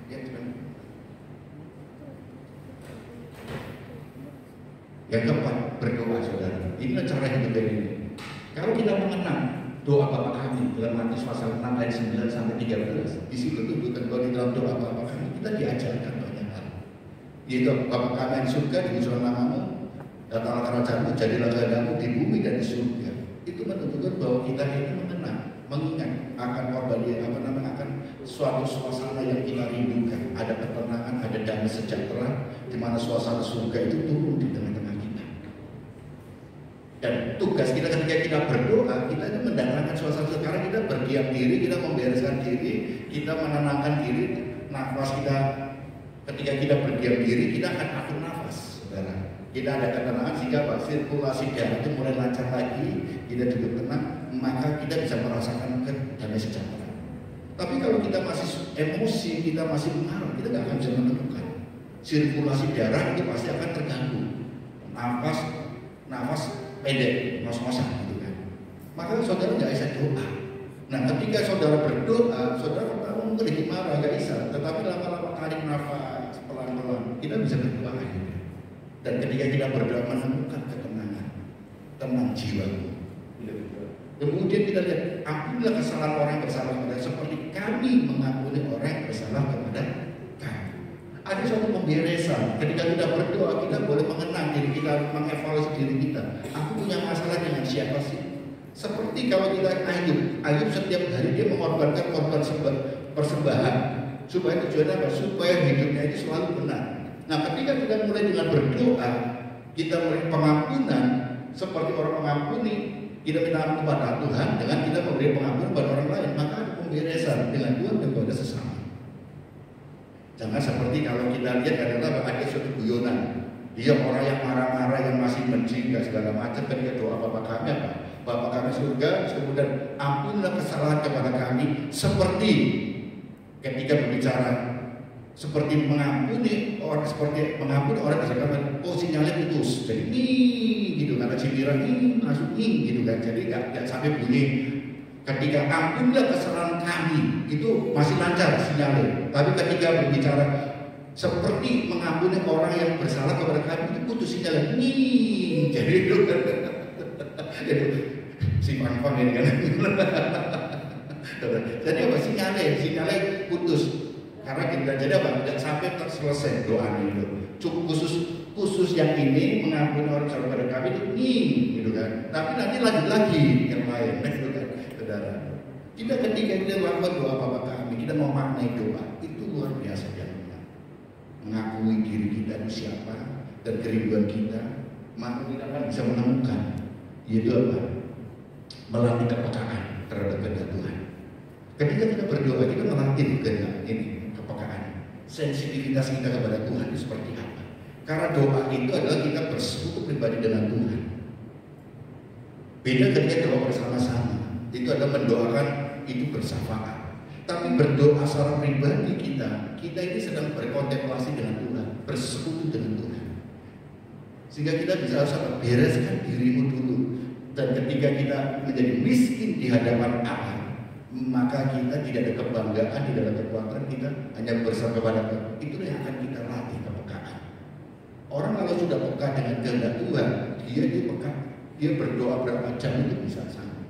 Ya, Yang keempat, berdoa saudara. Inilah cara hidup ini. Kalau kita mengenang doa Bapa kami dalam Matius pasal 6 ayat 9 sampai 13, di situ tunjukkan bahwa di dalam doa Bapa kami kita diajarkan banyak hal. Yaitu Bapa kami yang di surga, dikuduskanlah namamu, datanglah kerajaanmu, jadilah kehendakmu di bumi dan di surga. Itu menunjukkan bahwa kita ini mengenang, mengingat akan akan suatu suasana yang kita rindukan. Ada ketenangan, ada damai sejahtera, di mana suasana surga itu turun di tengah-tengah kita. Dan tugas kita ketika kita berdoa, kita itu mendatangkan suasana. Sekarang kita berdiam diri, kita membereskan diri, kita menenangkan diri. Nafas kita, ketika kita berdiam diri, kita akan atur nafas, saudara. Kita ada ketenangan sehingga sirkulasi darah itu mulai lancar lagi, kita duduk tenang, maka kita bisa merasakan damai sejahtera. Tapi kalau kita masih emosi, kita masih marah, kita nggak akan bisa menemukan. Sirkulasi darah itu pasti akan terganggu. Nafas pendek, ngos-ngosan gitu kan. Maka saudara nggak bisa doa. Nah, ketika saudara berdoa, saudara mungkin sedikit marah, nggak bisa. Tetapi lama-lama tarik nafas pelan-pelan, kita bisa berdoa akhirnya. Dan ketika kita berdoa menemukan ketenangan, tenang jiwamu. Kemudian kita lihat, ampunilah kesalahan orang yang bersalah kepada seperti kami mengampuni orang yang bersalah kepada kami. Ada suatu pemberesan. Ketika kita berdoa, kita boleh mengenang diri kita, mengevaluasi diri kita. Aku punya masalah dengan siapa sih? Seperti kalau kita Ayub setiap hari dia mengorbankan korban persembahan. Supaya tujuannya apa? Supaya hidupnya itu selalu benar. Nah, ketika kita mulai dengan berdoa, kita mulai pengampunan seperti orang mengampuni. Kita minta ampun kepada Tuhan dengan kita memberi pengampunan kepada orang lain, maka ada pemberesan dengan Tuhan dan kepada sesama. Jangan seperti kalau kita lihat ada suatu guyonan, dia orang yang marah-marah, yang masih benci dan segala macam, ketika doa Bapa kami apa? Bapa kami surga, kemudian ampunilah kesalahan kepada kami seperti ketika berbicara seperti mengampuni orang kesalahan, sinyalnya putus, jadi gitu, karena cibiran masuk gitu kan, jadi nggak sampai bunyi. Ketika ampunilah kesalahan kami itu masih lancar sinyalnya, tapi ketika berbicara seperti mengampuni orang yang bersalah kepada kami itu putus sinyalnya, jadi itu si Pang ini kan, jadi apa sinyalnya putus. Karena kita jadi apa? Tidak sampai selesai doa itu. Cukup khusus yang ini mengampuni orang salah pada kami itu gitu kan. Tapi nanti lanjut lagi yang lain, gitu kan, saudara. Kita ketika kita melakukan doa Bapa kami, kita mau maknai doa itu luar biasa jadinya. Mengakui diri kita itu siapa dan kerinduan kita, maka kita akan bisa menemukan yaitu apa? Melatih kepekaan terhadap kehendak Tuhan. Ketika kita berdoa, kita melatih kehendak ini. Sensitivitas kita kepada Tuhan itu seperti apa? Karena doa itu adalah kita bersekutu pribadi dengan Tuhan. Beda ketika doa bersama-sama, itu adalah mendoakan itu bersama. Tapi berdoa secara pribadi kita ini sedang berkontemplasi dengan Tuhan, bersekutu dengan Tuhan. Sehingga kita bisa bereskan dirimu dulu. Dan ketika kita menjadi miskin di hadapan Allah, maka kita tidak ada kebanggaan, tidak ada kekuatan, kita hanya bersama kepada Tuhan. Itulah yang akan kita latih kepekaan. Orang kalau sudah peka dengan kehendak Tuhan, dia peka, dia berdoa berapa jam itu bisa sama.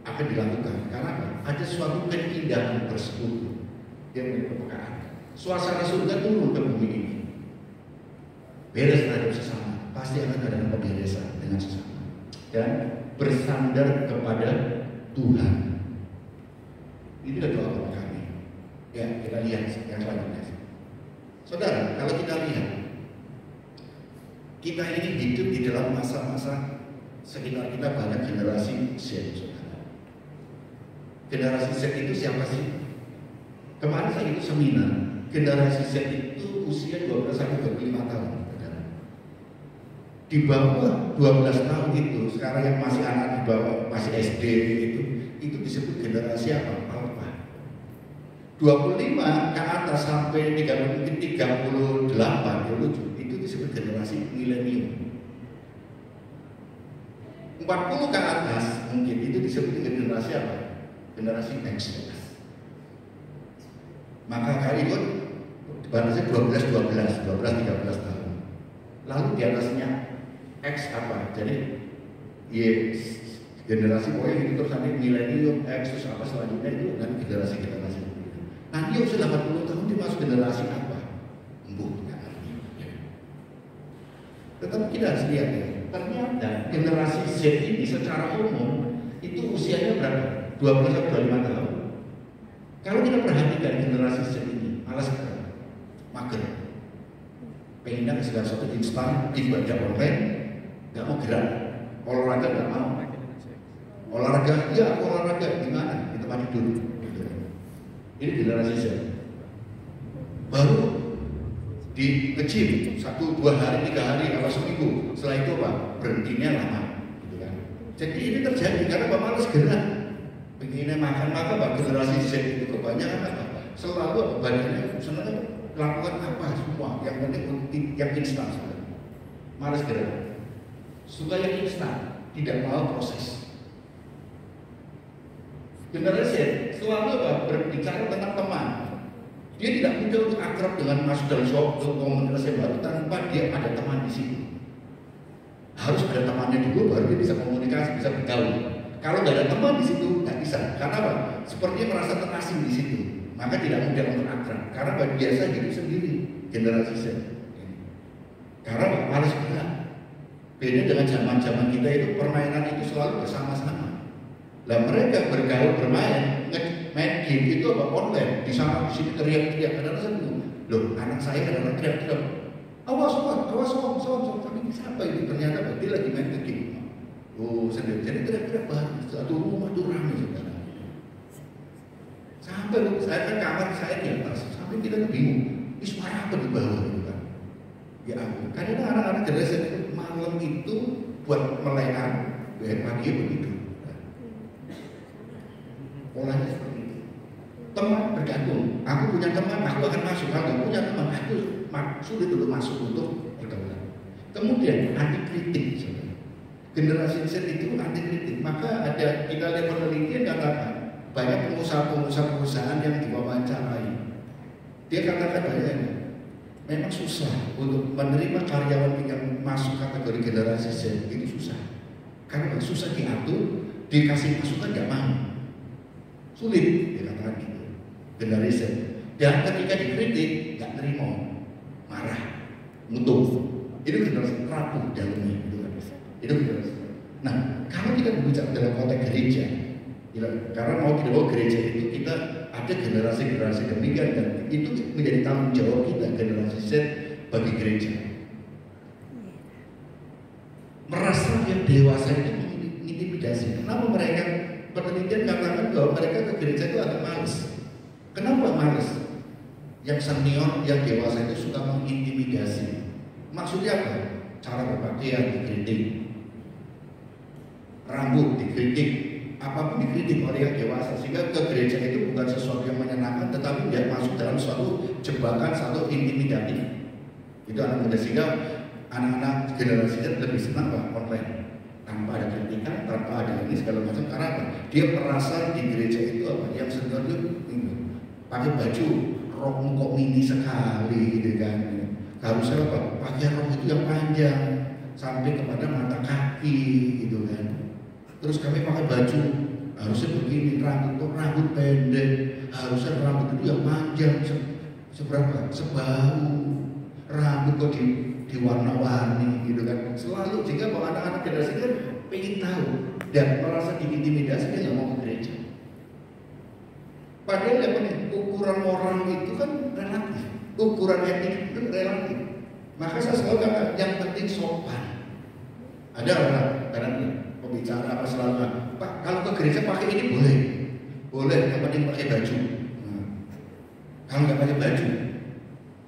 Akan dilakukan. Karena apa? Ada suatu keindahan bersekutu yang menjadi kepekaan. Suasana surga turun ke bumi ini. Beres terhadap sesama, pasti akan ada pemberesan dengan sesama. Dan bersandar kepada Tuhan. Ini adalah doa Bapa kami. Ya, kita lihat yang selanjutnya. Saudara, kalau kita lihat, kita ini hidup di dalam masa-masa sekitar kita banyak generasi Z, saudara. Generasi Z itu siapa sih? Kemarin saya ikut seminar, generasi Z itu usia 12 sampai 25 tahun, saudara. Di bawah 12 tahun itu, sekarang yang masih anak di bawah, masih SD itu disebut generasi apa? Alpha. 25 ke atas sampai 38 itu disebut generasi milenium. 40 ke atas mungkin itu disebut generasi apa? Generasi X. Maka kali itu batasnya 12-13 tahun. lalu di atasnya X apa? Jadi Y generasi pokoknya gitu terus nanti milenium X terus apa selanjutnya itu kan generasi. Nanti usia 80 tahun dia masuk generasi apa? Tetapi kita harus lihat ya, ternyata generasi Z ini secara umum itu usianya berapa? 12-25 tahun. Kalau kita perhatikan generasi Z ini, malas gerak, mager, pengennya segala sesuatu instan, ibadah online, nggak mau gerak, olahraga nggak mau. Olahraga, ya olahraga gimana? Di tempat tidur. Ini generasi Z. Baru di nge-gym 1-2 hari, 3 hari, atau seminggu. Setelah itu apa? Berhentinya lama, gitu kan? Jadi ini terjadi karena Bapak malas gerak. Pengennya makan maka Pak generasi Z itu kebanyakan apa? Selalu apa? Badannya senang lakukan apa semua. Yang penting yang instan. Malas gerak. Suka yang instan, tidak mau proses. Generasi Z selalu apa? Berbicara tentang teman. Dia tidak mudah untuk akrab dengan masuk dalam suatu komunitas yang baru tanpa dia ada teman di situ. Harus ada temannya dulu baru dia bisa komunikasi, bisa bergaul. Kalau nggak ada teman di situ nggak bisa. Karena apa? Sepertinya merasa terasing di situ. Maka tidak mudah untuk akrab. Karena biasa hidup sendiri generasi Z. Karena apa? Harus gerak. Beda dengan zaman-zaman kita itu permainan itu selalu bersama-sama. Lah mereka bergaul bermain game itu apa online di sana di sini teriak-teriak karena saya bingung. Loh anak saya kadang teriak-teriak awas tapi siapa ini ternyata dia lagi main game. Oh sendiri jadi teriak-teriak baru satu rumah tuh ramai sekarang. Sampai saya kan kamar saya di atas sampai kita tuh bingung ini suara apa di bawah gitu kan. Ya ampun kadang anak-anak generasi itu malam itu buat melekan pagi begitu. Polanya seperti itu. Teman bergantung. Aku punya teman, aku akan masuk. Kalau nggak punya teman, aku sulit untuk masuk untuk pergaulan. Kemudian anti kritik. Generasi Z itu anti kritik. Maka ada kita lihat penelitian katakan banyak pengusaha perusahaan yang diwawancarai. Dia katakan memang susah untuk menerima karyawan yang masuk kategori generasi Z itu susah. Karena susah diatur, dikasih masukan nggak mau. Sulit dikatakan gitu generasi Z. Dan ketika dikritik nggak terima, marah, ngutuk. Itu generasi rapuh dalamnya gitu kan. Itu generasi. Nah kalau kita berbicara dalam konteks gereja, karena mau tidak mau gereja itu kita ada generasi demikian dan itu menjadi tanggung jawab kita generasi Z bagi gereja. Merasa yang dewasa itu mengintimidasi. Kenapa mereka? Penelitian katakan bahwa mereka ke gereja itu agak males. Kenapa males? Yang senior, yang dewasa itu suka mengintimidasi. Maksudnya apa? Cara berpakaian dikritik, rambut dikritik, apapun dikritik oleh yang dewasa. Sehingga ke gereja itu bukan sesuatu yang menyenangkan, tetapi dia masuk dalam suatu jebakan, satu intimidatif. Itu anak muda sehingga anak-anak generasi Z lebih senang Pak online. Tanpa ada kritikan, tanpa ada ini segala macam karena apa? Dia merasa di gereja itu apa? Yang senior itu pakai baju rok kok mini sekali gitu kan. Harusnya apa? Pakai rok itu yang panjang sampai kepada mata kaki gitu kan. Terus kami pakai baju harusnya begini, rambut pendek, harusnya rambut itu yang panjang seberapa? Sebahu. Rambut kok diwarna-warni gitu kan. Selalu jika bahwa anak-anak generasi kan pengen tahu dan merasa diintimidasi dia nggak mau ke gereja. Padahal apa nih? Ukuran moral itu kan relatif, ukuran etik itu relatif. Maka saya selalu katakan yang penting sopan. Ada orang kadang pembicara apa selalu Pak kalau ke gereja pakai ini boleh yang penting pakai baju. Kalau nggak pakai baju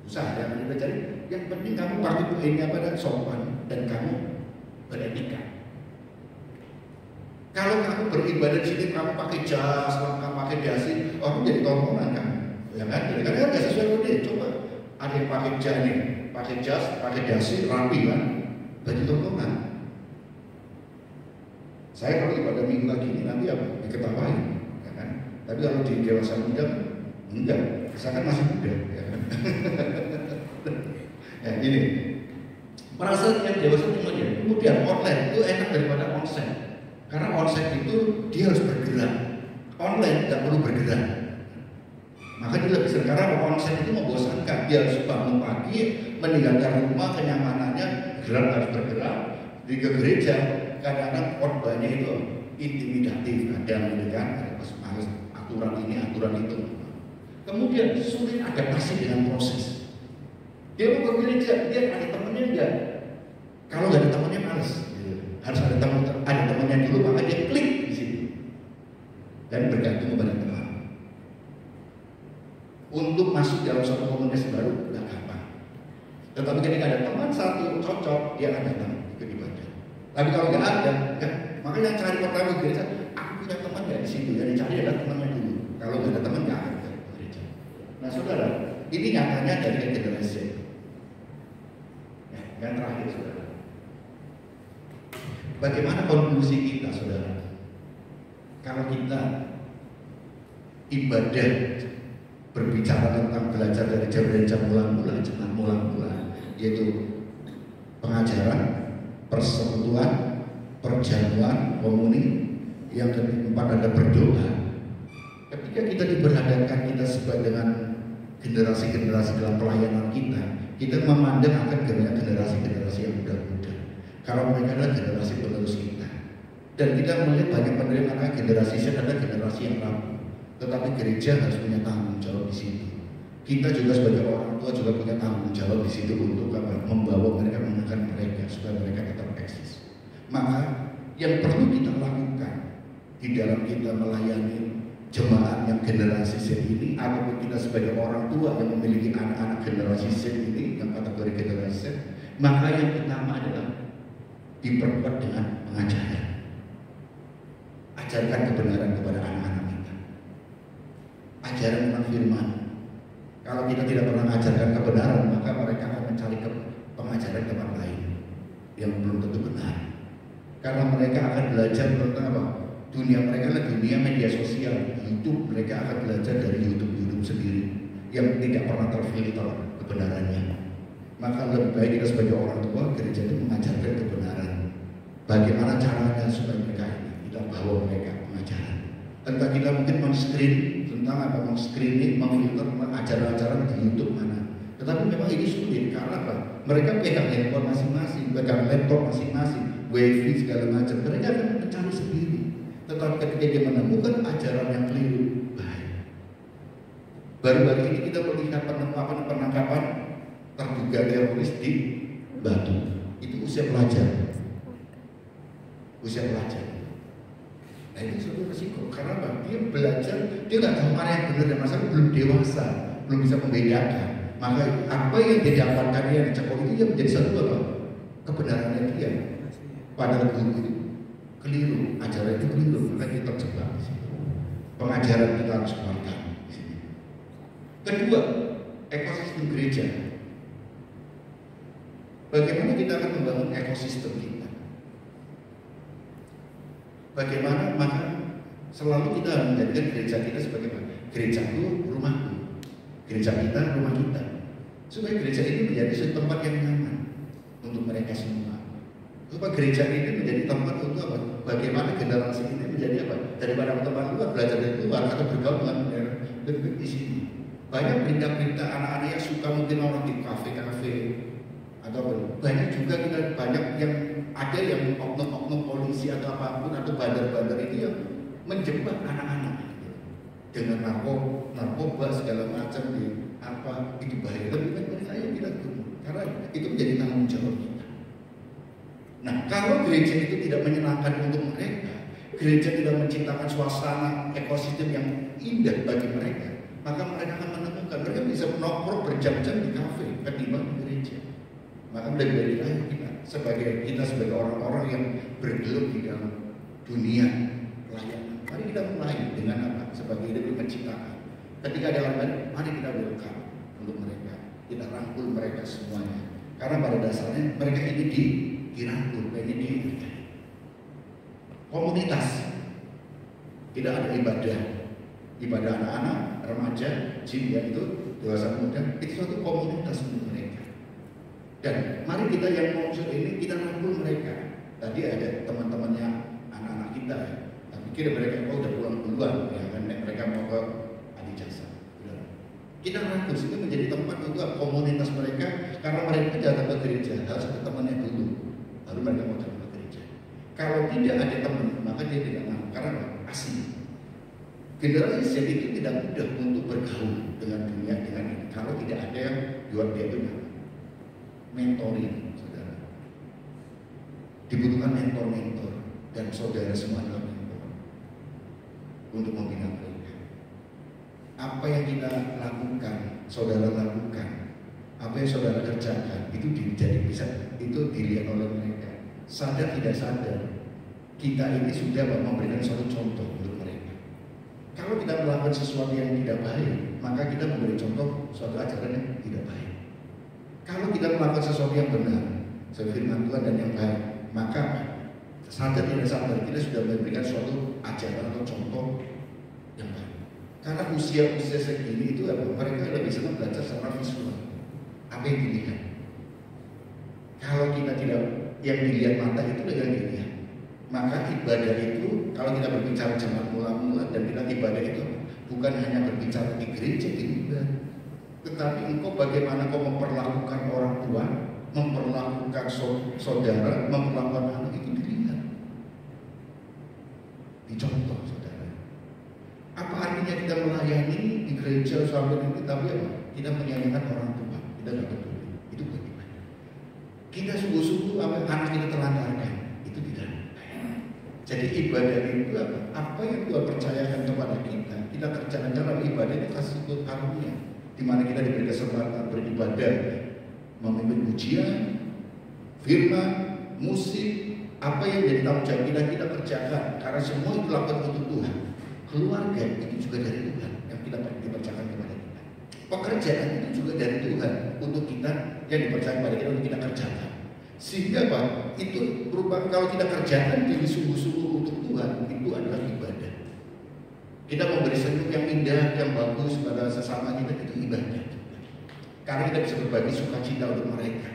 susah ya kita cari. Yang penting kamu pakai ini apa dan sopan dan kamu beretika. Kalau kamu beribadah di sini kamu pakai jas, kamu pakai dasi, orang jadi tontonan kan? Ya kan? Karena nggak sesuai dengan dia. Coba ada yang pakai jas nih, pakai jas, pakai dasi, rapi kan? Jadi tontonan. Saya kalau ibadah minggu lagi ini nanti apa? Diketawain, ya kan? Tapi kalau di dewasa muda enggak, saya kan masih muda, ya kan? Ya, ini Merasa yang dewasa cuma dia. Kemudian online itu enak daripada onsite. Karena onsite itu dia harus bergerak. Online nggak perlu bergerak. Maka dia lebih sekarang onsite itu membosankan. Dia harus bangun pagi, meninggalkan rumah, kenyamanannya, harus bergerak. Di ke gereja, kadang-kadang khotbahnya itu intimidatif, ada yang kan, harus aturan ini, aturan itu. Kemudian sulit adaptasi dengan proses. Dia mau ke gereja, dia ada temennya enggak? Kalau nggak ada temennya males. Harus ada temennya dulu, maka dia klik di situ dan bergantung kepada teman. Untuk masuk dalam suatu komunitas baru nggak gampang. Tetapi ketika ada teman satu cocok, dia akan datang ke ibadah. Tapi kalau nggak ada, maka yang cari pertama gereja, aku punya teman nggak di situ? Yang dicari adalah temannya dulu. Kalau nggak ada teman nggak ada gereja. Nah saudara, ini nyatanya dari generasi. Yang terakhir saudara, bagaimana konklusi kita saudara? Kalau kita ibadah berbicara tentang belajar dari jam mula-mula, yaitu pengajaran, persekutuan, perjamuan, komuni. Yang keempat ada berdoa. Ketika kita diperhadapkan kita sebagai dengan generasi-generasi dalam pelayanan kita memandang akan generasi-generasi yang muda-muda. Kalau mereka adalah generasi penerus kita, dan kita melihat banyak penerimaan generasi Z adalah generasi yang rapuh. Tetapi gereja harus punya tanggung jawab di situ. Kita juga sebagai orang tua juga punya tanggung jawab di situ untuk membawa mereka, menekan mereka supaya mereka tetap eksis. Maka yang perlu kita lakukan di dalam kita melayani jemaat yang generasi Z ini, ataupun kita sebagai orang tua yang memiliki anak-anak generasi Z ini, yang kategori generasi Z, maka yang pertama adalah diperkuat dengan pengajaran. Ajarkan kebenaran kepada anak-anak kita. Ajaran tentang firman. Kalau kita tidak pernah mengajarkan kebenaran, maka mereka akan mencari pengajaran tempat lain yang belum tentu benar. Karena mereka akan belajar tentang apa? Dunia mereka adalah dunia media sosial. YouTube mereka akan belajar dari YouTube sendiri yang tidak pernah terfilter kebenarannya. Maka lebih baik kita sebagai orang tua gereja itu mengajarkan kebenaran. Bagaimana caranya supaya mereka ini kita bawa mereka pengajaran. Entah kita mungkin men-screen tentang apa, men-screening, memfilter ajaran-ajaran di YouTube mana. Tetapi memang ini sulit karena apa? Mereka pegang handphone masing-masing, pegang laptop masing-masing, wifi segala macam. Mereka akan mencari sendiri. Tetapi ketika dia menemukan ajaran yang keliru, baik. Baru-baru ini kita melihat penangkapan terduga teroris di Batu. Itu usia pelajar. Nah itu suatu resiko. Karena apa? Dia belajar, dia nggak tahu mana yang benar dan masalah, belum dewasa, belum bisa membedakan. Maka apa yang didapatkan dia di cekok itu yang menjadi satu apa? Kebenarannya dia. Padahal guru itu keliru, ajaran itu keliru, maka kita terjebak di situ. Pengajaran kita harus kuatkan di sini. Kedua, ekosistem gereja. Bagaimana kita akan membangun ekosistem kita? Bagaimana maka selalu kita menjadikan gereja kita sebagai apa? Gerejaku, rumahku. Gereja kita, rumah kita. Supaya gereja ini menjadi suatu tempat yang nyaman untuk mereka semua. Supaya gereja ini menjadi tempat untuk apa? Bagaimana generasi ini menjadi apa? Daripada tempat luar, belajar dari luar atau bergaul dengan di sini. Banyak berita-berita anak-anak yang suka mungkin orang di kafe-kafe atau banyak juga kita banyak yang ada yang oknum-oknum polisi atau apapun atau bandar-bandar itu yang menjebak anak-anak dengan narkoba segala macam di apa itu bahaya. Lebih baik mereka yang kita tunggu karena itu menjadi tanggung jawab kita. Nah kalau gereja itu tidak menyenangkan untuk mereka, gereja tidak menciptakan suasana ekosistem yang indah bagi mereka, maka mereka akan menemukan mereka bisa menongkrong berjam-jam di kafe ketimbang di gereja. Maka lebih baik kita sebagai orang-orang yang bergelut di dalam dunia pelayanan. Mari kita mulai dengan apa? Sebagai hidup menciptakan. Ketika ada orang lain, mari kita welcome untuk mereka. Kita rangkul mereka semuanya. Karena pada dasarnya mereka ini dirangkul, mereka ini dihargai. Komunitas. Tidak ada ibadah anak-anak, remaja, jin itu dewasa muda. Itu suatu komunitas untuk mereka. Dan mari kita yang mau ini kita rangkul mereka. Tadi ada teman-temannya anak-anak kita ya. Tapi kira mereka udah pulang duluan ya kan mereka mau ke Adijasa. Kita rangkul sehingga menjadi tempat untuk komunitas mereka karena mereka datang ke gereja harus ada temannya dulu. Baru mereka mau datang ke gereja. Kalau tidak ada teman maka dia tidak mau karena asing. Generasi Z itu tidak mudah untuk bergaul dengan dunia dengan ini. Kalau tidak ada yang jual dia itu mentoring, saudara. Dibutuhkan mentor-mentor dan saudara semua adalah mentor untuk membina mereka. Apa yang kita lakukan, saudara lakukan, apa yang saudara kerjakan itu bisa itu dilihat oleh mereka. Sadar tidak sadar, kita ini sudah memberikan suatu contoh untuk mereka. Kalau kita melakukan sesuatu yang tidak baik, maka kita memberi contoh suatu ajaran yang tidak baik. Kalau kita melakukan sesuatu yang benar, sesuai firman Tuhan dan yang baik, maka sadar tidak sadar kita sudah memberikan suatu ajaran atau contoh yang baik. Karena usia-usia segini itu mereka lebih senang belajar secara visual. Apa yang dilihat? Kalau kita tidak yang dilihat mata itu yang dilihat. Maka ibadah itu kalau kita berbicara jemaat mula-mula dan kita ibadah itu bukan hanya berbicara di gereja di luar. Tetapi engkau bagaimana kau memperlakukan orang tua, memperlakukan saudara, memperlakukan anak itu dilihat. Dicontoh saudara. Apa artinya kita melayani di gereja sampai nanti tapi apa? Kita menyayangkan orang tua, kita tidak peduli. Itu bagaimana? Kita sungguh-sungguh apa anak kita telantarkan, itu tidak. Jadi ibadah itu apa? Apa yang Tuhan percayakan kepada kita, kita kerjakan dalam ibadah itu kasih karunia. Di mana kita diberi kesempatan beribadah, memimpin pujian, firman, musik, apa yang jadi tanggung jawab kita kerjakan karena semua itu lakukan untuk Tuhan. Keluarga itu juga dari Tuhan yang kita dipercayakan kepada kita. Pekerjaan itu juga dari Tuhan untuk kita yang dipercayakan kepada kita untuk kita kerjakan. Sehingga Pak, itu berupa kalau kita kerjakan diri sungguh-sungguh untuk Tuhan itu adalah ibadah. Kita memberi senyum yang indah, yang bagus pada sesama kita itu ibadah. Karena kita bisa berbagi sukacita untuk mereka,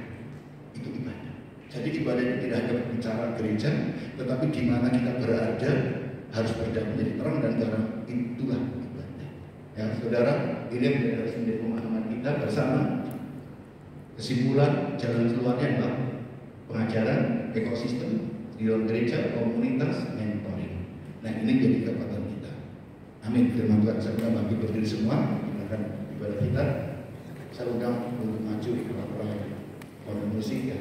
itu ibadah. Jadi ibadah itu tidak hanya berbicara gereja, tetapi di mana kita berada harus berdamai menjadi terang dan terang, itulah ibadah. Ya saudara, ini harus menjadi pemahaman kita bersama. Kesimpulan jalan keluarnya adalah pengajaran, ekosistem di dalam gereja, komunitas, mentoring. Nah ini jadi kekuatan kita. Amin. Firman Tuhan. Saya undang bagi berdiri semua. Kita akan ibadah kita. Saya undang untuk maju ke laporan musik ya.